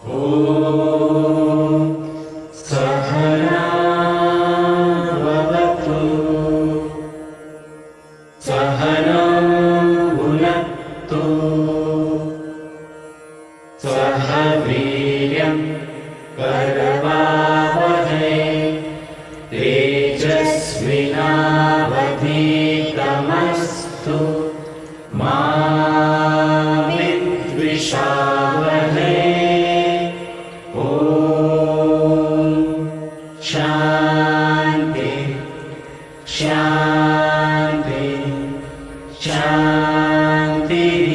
ॐ सहना भवतु सहनौ भुनक्तु सह वीर्यं करवावहै तेजस्विनावधीतमस्तु मा विद्विषावहै। ॐ शान्ति शान्ति शान्तिः।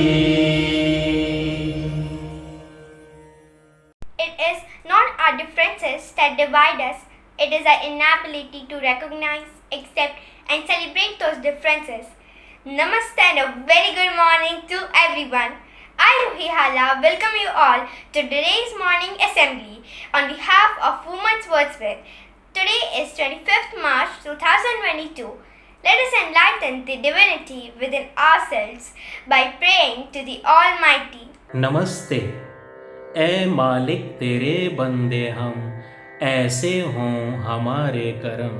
It is not our differences that divide us, it is our inability to recognize, accept, and celebrate those differences. Namaste and a very good morning to everyone. I, Ruhi Hala, welcome you all to today's morning assembly on behalf of Women's Wordsmith. Today is 25th March 2022. Let us enlighten the divinity within ourselves by praying to the Almighty. नमस्ते। ए मालिक तेरे बंदे हम, ऐसे हों हमारे कर्म।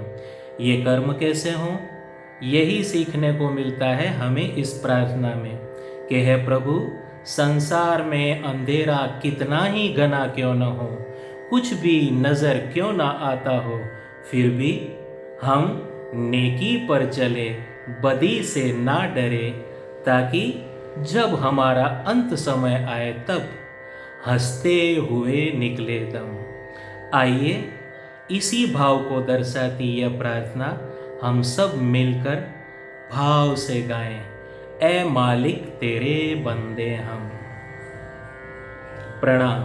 ये कर्म कैसे हों, यही सीखने को मिलता है हमें इस प्रार्थना में कि हे प्रभु, संसार में अंधेरा कितना ही घना क्यों न हो, कुछ भी नज़र क्यों ना आता हो, फिर भी हम नेकी पर चले, बदी से ना डरे, ताकि जब हमारा अंत समय आए तब हंसते हुए निकले दम। आइए इसी भाव को दर्शाती यह प्रार्थना हम सब मिलकर भाव से गाएं। ए मालिक तेरे बंदे हम। प्रणाम।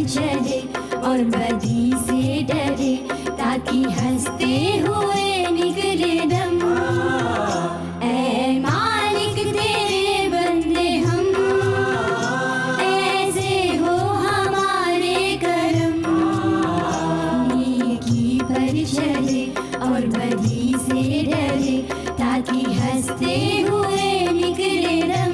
चले और बदी से डरे, ताकि हंसते हुए निकले दम। ऐ मालिक तेरे बंदे हम, ऐसे हो हमारे करम। नेकी पर चले और बदी से डरे, ताकि हंसते हुए निकले दम।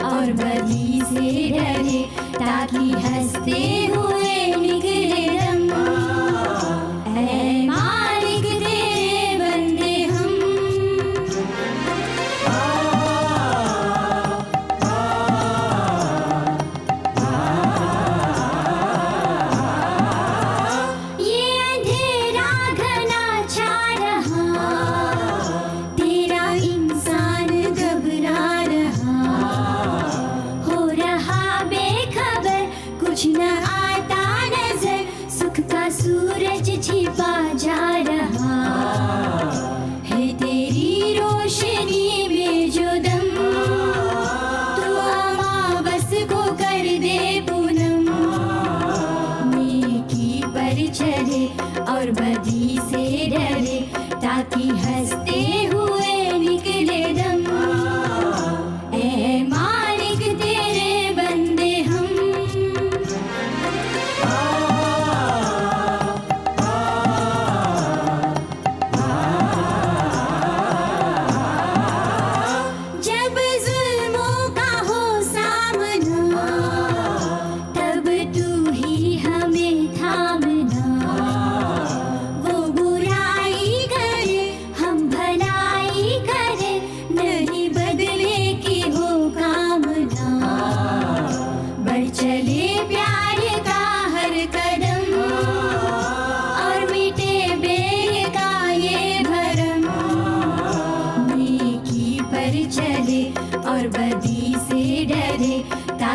और बदी से डरे, ताकि हंसते हुए निकले दम। ऐ मालिक तेरे बंदे हम। ये अंधेरा घना छा रहा, तेरा इंसान घबरा रहा, कुछ न आता नजर, सुख का सूरज छिपा जा रहा है। तेरी रोशनी में जो दम, तू अमावस को कर दे पूनम। नेकी पर चले और बदी से डरे, ताकि हंसते हुए निकले दम। ऐ मालिक तेरे बंदे हम। जब जुल्मों का हो सामना,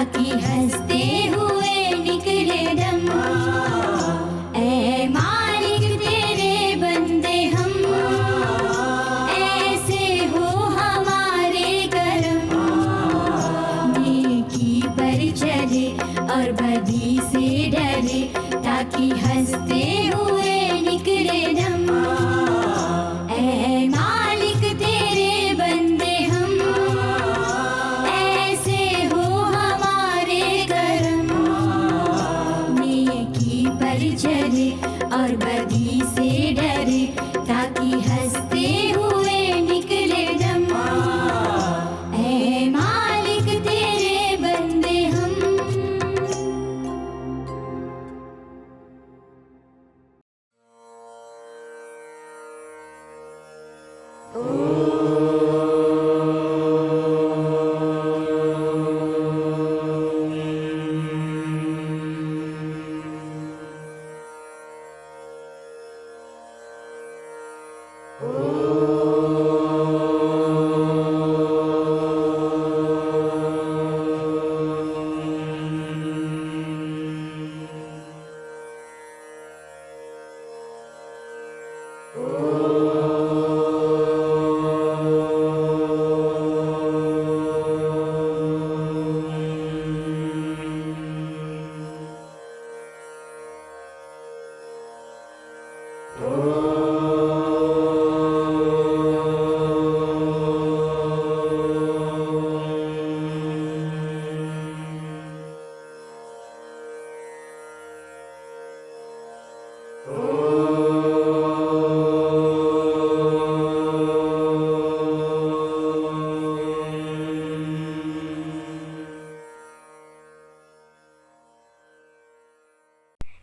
ताकि हंसते हुए निकले दम। ऐ मालिक तेरे बंदे हम, ऐसे हो हमारे करम। नेकी पर चले और बदी से डरे, ताकि हंसते हुए निकले दम। ऐ मालिक तेरे बंदे हम, ऐसे हो हमारे करम। नेकी पर चले और बदी से डरे, ताकि हंसते हुए निकले दम। ऐ मालिक तेरे बंदे हम।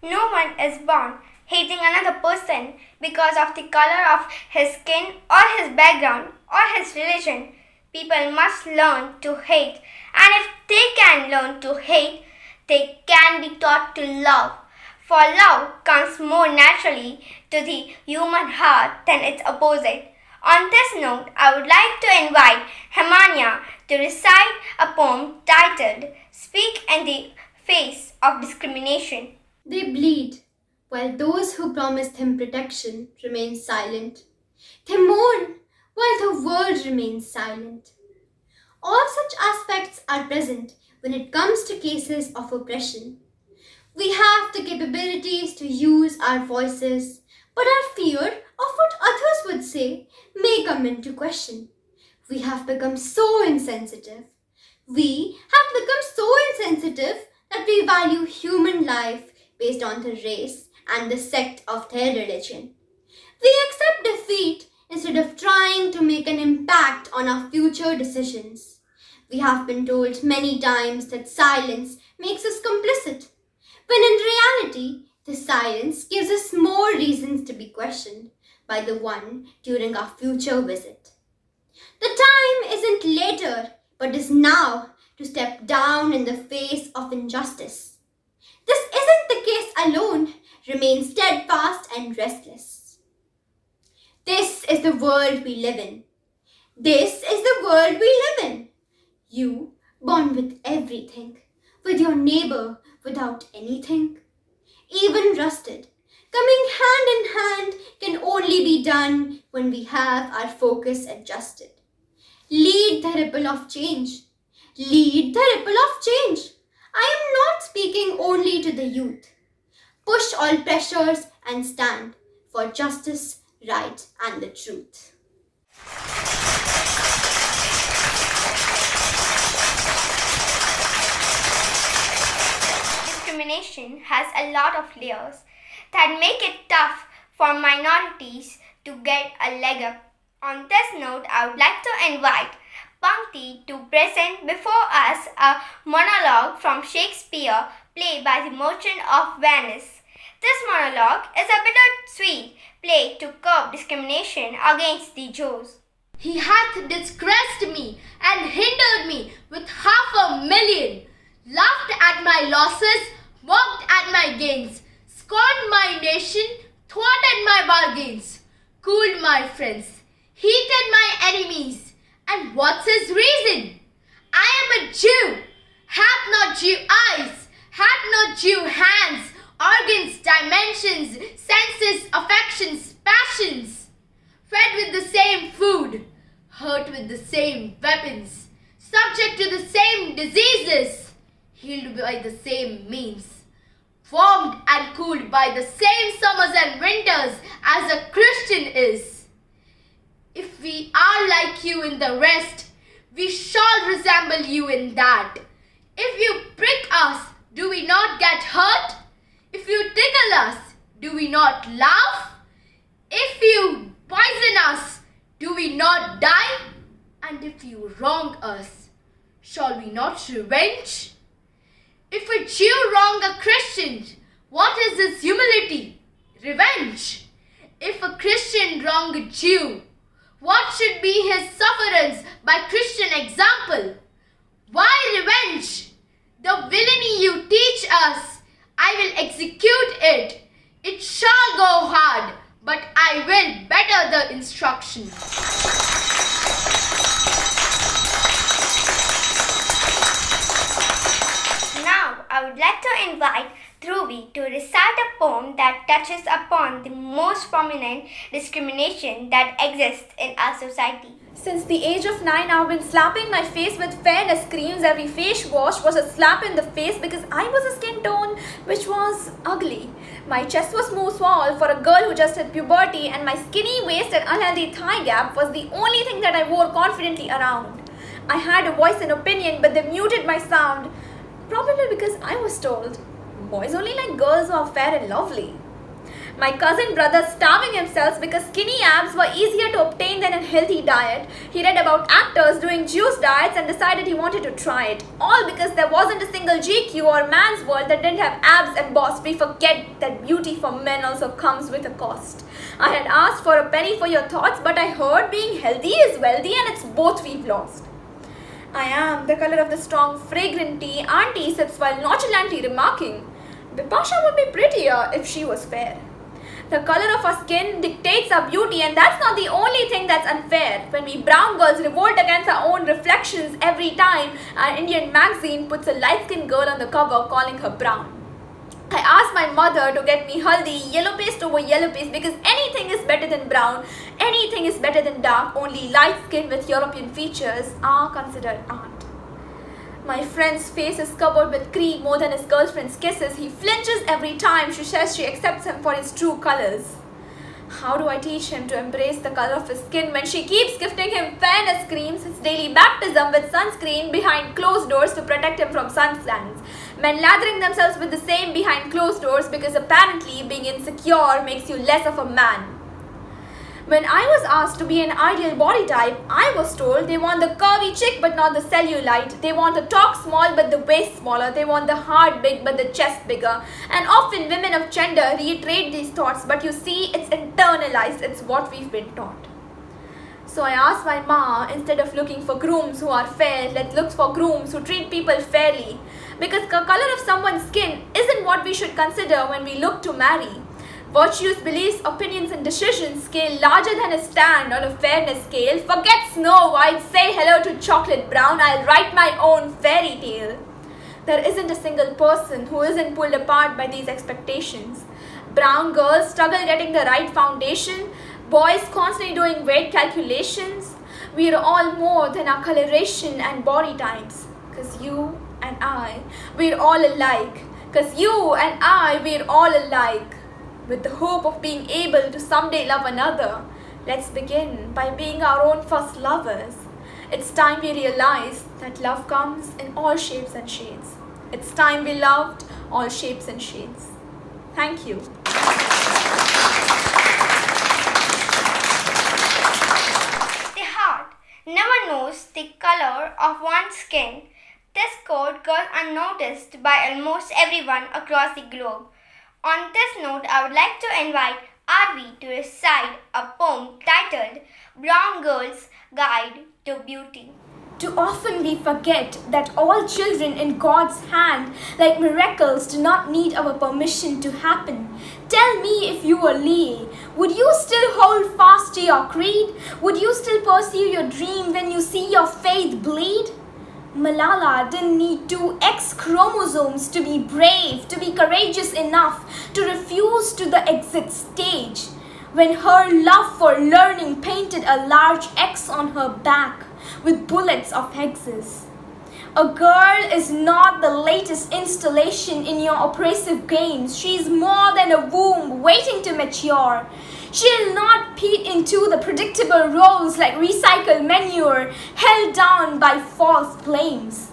No one is born hating another person because of the color of his skin or his background or his religion. People must learn to hate, and if they can learn to hate, they can be taught to love. For love comes more naturally to the human heart than its opposite. On this note, I would like to invite Hemania to recite a poem titled Speak in the Face of Discrimination. They bleed, while those who promised him protection remain silent. They mourn, while the world remains silent. All such aspects are present when it comes to cases of oppression. We have the capabilities to use our voices, but our fear of what others would say may come into question. We have become so insensitive. We have become so insensitive that we value human life based on the race and the sect of their religion. We accept defeat instead of trying to make an impact on our future decisions. We have been told many times that silence makes us complicit, when in reality, the silence gives us more reasons to be questioned by the one during our future visit. The time isn't later, but is now to step down in the face of injustice. This isn't the case alone. Remain steadfast and restless. This is the world we live in. This is the world we live in. You, born with everything, with your neighbor without anything. Even rusted, coming hand in hand can only be done when we have our focus adjusted. Lead the ripple of change. Lead the ripple of change. I am not speaking only to the youth. Push all pressures and stand for justice, right, and the truth. Discrimination has a lot of layers that make it tough for minorities to get a leg up. On this note, I would like to invite Pankti to present before us a monologue from Shakespeare, play by the Merchant of Venice. This monologue is a bittersweet play to curb discrimination against the Jews. He hath disgraced me and hindered me with 500,000, laughed at my losses, mocked at my gains, scorned my nation, thwarted my bargains, cooled my friends, heated my enemies. And what's his reason? I am a Jew. hath not due eyes, hath not due hands, organs, dimensions, senses, affections, passions, fed with the same food, hurt with the same weapons, subject to the same diseases, healed by the same means, warmed and cooled by the same summers and winters as a Christian is. If we are like you in the rest, we shall resemble you in that. If you prick us, do we not get hurt? If you tickle us, do we not laugh? If you poison us, do we not die? And if you wrong us, shall we not revenge? If a Jew wrong a Christian, what is his humility? Revenge. If a Christian wrong a Jew, what should be his sufferance by Christian example? Why revenge? The villainy you teach us, I will execute it. It shall go hard, but I will better the instruction. Now, I would like to invite Dhruvi to recite a poem that touches upon the most prominent discrimination that exists in our society. Since the age of 9, I've been slapping my face with fairness creams. Every face wash was a slap in the face because I was a skin tone which was ugly. My chest was more small for a girl who just hit puberty, and my skinny waist and unhealthy thigh gap was the only thing that I wore confidently around. I had a voice and opinion, but they muted my sound. Probably because I was told, boys only like girls who are fair and lovely. My cousin brother starving himself because skinny abs were easier to obtain than a healthy diet. He read about actors doing juice diets and decided he wanted to try it. All because there wasn't a single GQ or man's world that didn't have abs embossed. We forget that beauty for men also comes with a cost. I had asked for a penny for your thoughts, but I heard being healthy is wealthy, and it's both we've lost. I am the color of the strong, fragrant tea. Auntie sips while nonchalantly remarking, Bipasha would be prettier if she was fair. The color of our skin dictates our beauty, and that's not the only thing that's unfair. When we brown girls revolt against our own reflections every time an Indian magazine puts a light-skinned girl on the cover calling her brown. I asked my mother to get me haldi, yellow paste over yellow paste, because anything is better than brown, anything is better than dark, only light skin with European features are considered art. My friend's face is covered with cream more than his girlfriend's kisses. He flinches every time she says she accepts him for his true colors. How do I teach him to embrace the color of his skin when she keeps gifting him fairness creams, his daily baptism with sunscreen behind closed doors to protect him from sunslands? Men lathering themselves with the same behind closed doors because apparently being insecure makes you less of a man. When I was asked to be an ideal body type, I was told they want the curvy chick but not the cellulite. They want the talk small but the waist smaller. They want the heart big but the chest bigger. And often women of gender reiterate these thoughts, but you see, it's internalized. It's what we've been taught. So I asked my ma, instead of looking for grooms who are fair, let's look for grooms who treat people fairly. Because the color of someone's skin isn't what we should consider when we look to marry. Virtues, beliefs, opinions and decisions scale larger than a stand on a fairness scale. Forget Snow White, say hello to chocolate brown, I'll write my own fairy tale. There isn't a single person who isn't pulled apart by these expectations. Brown girls struggle getting the right foundation. Boys constantly doing weight calculations. We're all more than our coloration and body types. Cause you and I, we're all alike. Cause you and I, we're all alike. With the hope of being able to someday love another, let's begin by being our own first lovers. It's time we realize that love comes in all shapes and shades. It's time we loved all shapes and shades. Thank you. The heart never knows the color of one's skin. This quote goes unnoticed by almost everyone across the globe. On this note, I would like to invite Arvi to recite a poem titled Brown Girl's Guide to Beauty. Too often we forget that all children in God's hand, like miracles, do not need our permission to happen. Tell me, if you were Lee, would you still hold fast to your creed? Would you still pursue your dream when you see your faith bleed? Malala didn't need two X chromosomes to be brave, to be courageous enough to refuse to the exit stage when her love for learning painted a large X on her back with bullets of hexes. A girl is not the latest installation in your oppressive games. She is more than a womb waiting to mature. She will not fit into the predictable roles like recycled manure held down by false claims.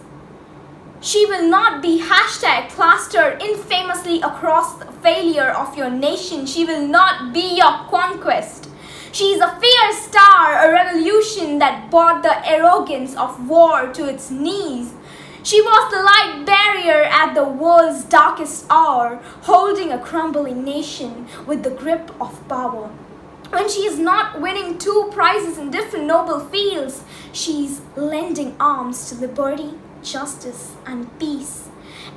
She will not be #plastered infamously across the failure of your nation. She will not be your conquest. She is a fierce star, a revolution that brought the arrogance of war to its knees. She was the light barrier at the world's darkest hour, holding a crumbling nation with the grip of power. When she is not winning two prizes in different noble fields, she is lending arms to liberty, justice, and peace.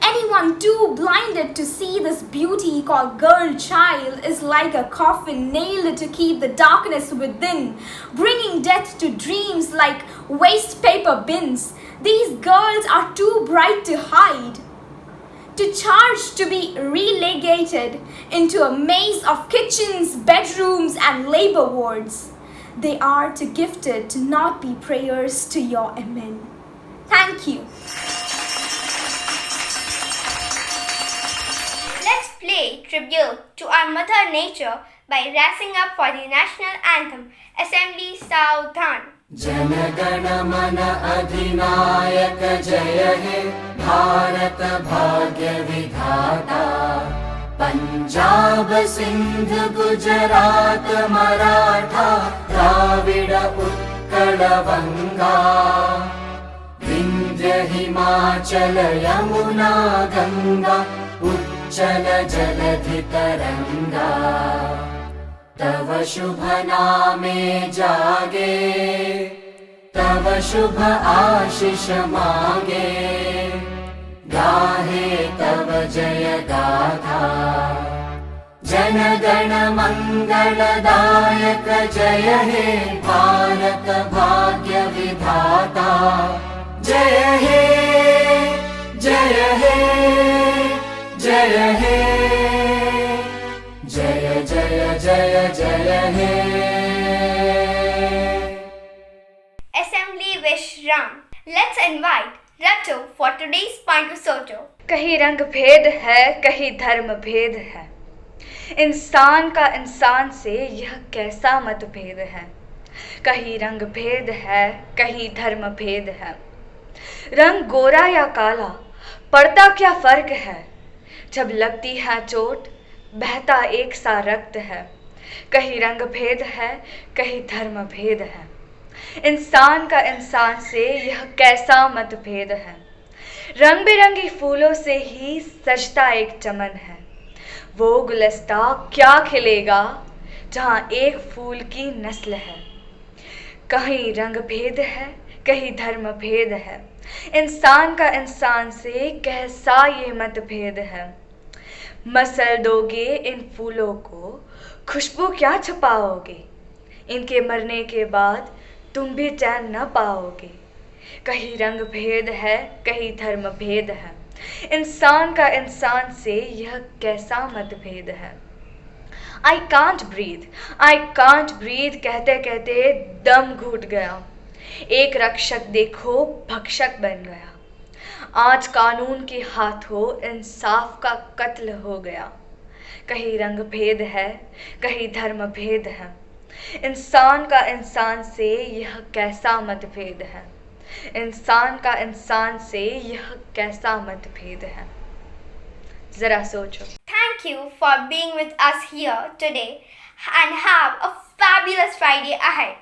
Anyone too blinded to see this beauty called girl child is like a coffin nailed to keep the darkness within, bringing death to dreams like waste paper bins. These girls are too bright to hide, to charge to be relegated into a maze of kitchens, bedrooms, and labor wards. They are too gifted to not be prayers to your amen. Thank you. Let's play tribute to our Mother Nature by rising up for the national anthem, Assembly Saudhan. जनगण मन अधिनायक जय हे भारत भाग्य विधाता पंजाब सिंध गुजरात मराठा द्राविड उत्कल बंगा विंध्य हिमाचल यमुना गंगा उच्चल जलधि तरंगा तव शुभ नामे जागे तव शुभ आशीष मांगे गाहे तव जय गाथा जन गण मंगलदायक जय हे भारत भाग्य विधाता जय हे जय हे जय हे जय जय जय जय हे Assembly Wish Ram. Let's invite Ratu for today's Pantu Soto. कहीं रंग भेद है, कहीं धर्म भेद है, इंसान का इंसान से यह कैसा मतभेद है। कहीं रंग भेद है, कहीं धर्म भेद है, रंग गोरा या काला पड़ता क्या फर्क है, जब लगती है चोट बहता एक सा रक्त है। कहीं रंग भेद है, कहीं धर्म भेद है, इंसान का इंसान से यह कैसा मतभेद है। रंग बिरंगी फूलों से ही सजता एक चमन है, वो गुलस्ता क्या खिलेगा जहाँ एक फूल की नस्ल है। कहीं रंग भेद है, कहीं धर्म भेद है, इंसान का इंसान से कैसा ये मतभेद है। मसल दोगे इन फूलों को, खुशबू क्या छुपाओगे, इनके मरने के बाद तुम भी चैन न पाओगे। कहीं रंग भेद है, कहीं धर्म भेद है, इंसान का इंसान से यह कैसा मतभेद है। I can't breathe कहते कहते दम घुट गया, एक रक्षक देखो भक्षक बन गया। आज कानून के हाथों इंसाफ का कत्ल हो गया। कहीं रंग भेद है, कहीं धर्म भेद है, इंसान का इंसान से यह कैसा मतभेद है। इंसान का इंसान से यह कैसा मतभेद है, जरा सोचो। Thank you for being with us here today and have a fabulous Friday ahead.